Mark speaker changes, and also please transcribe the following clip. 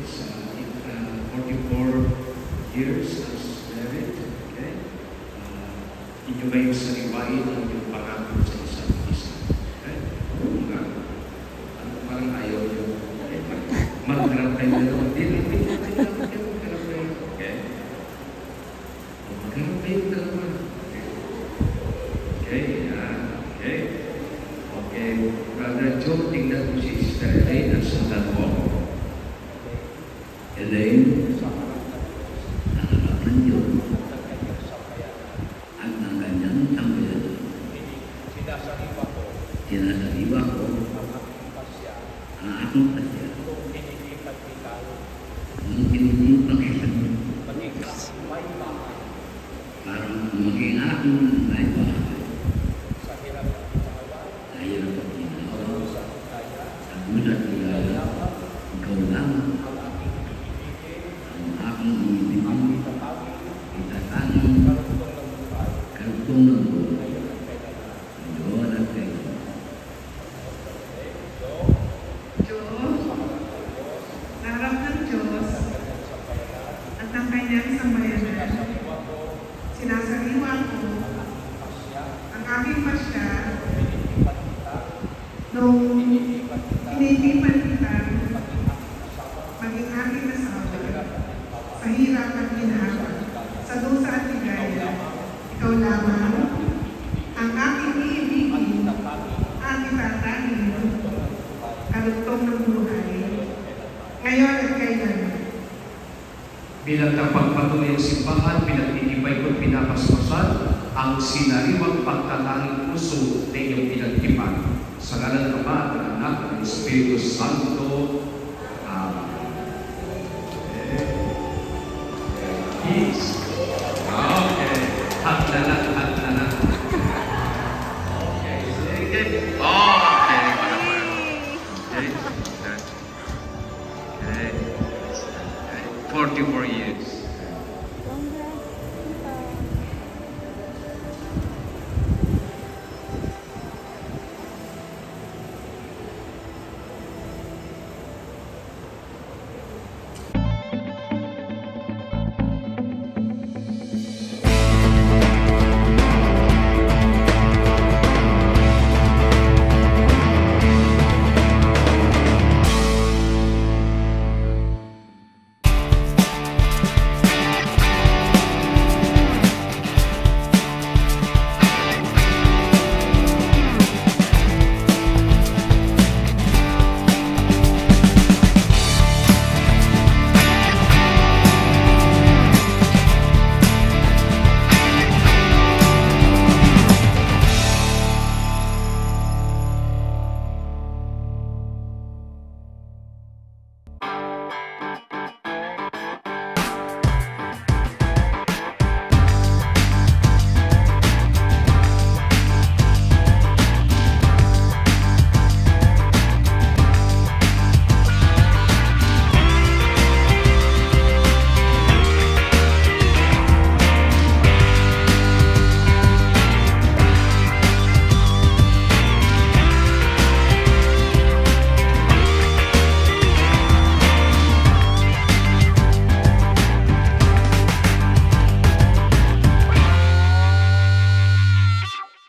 Speaker 1: sa 44 years as married. Okay? Inyo kayo sariwain ang inyong pangako sa isa't isa. Okay? Parang ayaw nyo. Okay? Magharap kayo na naman din. Magharap kayo. Okay? Magharap kayo na naman. Okay? Okay? Okay. Brother Joe, tingnan mo si Sister Elaine at sundan mo. Elaine, nakakapan yun. At ng kanyang sambayan. Sinasariwa ko. Ang aking pasya. Ang pinilipat kita. Parang maging aking may bahay. Sa hirap at ginawa. Sa gulat nilala. Ikaw lang. Ang aking ibigin. Itatangin. Karugtong ng buhay. Ngayon at kayo.
Speaker 2: Diyos, harap ng Diyos at ng kanyang sambayanan, sinasariwa ko ang aking pasya nung inilipan kita maging aking asawa sa hirap at ginhawa, sa dusa at ligaya. Ikaw lamang ang aking iibigin, aking tatangin, karugtong ng buhay, ngayon at kailanman.
Speaker 3: Bilang napagpatuloy ang simbahan, pinagtitipay ko't pinapaspasan ang sinariwang pagtatanging puso na iyong pinagtipan. Sa ngalan ng Ama at ng Anak at ng Espiritu Santo. Amen. Peace. Okay. Hat na lang. Okay. Sige. Okay. Okay. 44 years.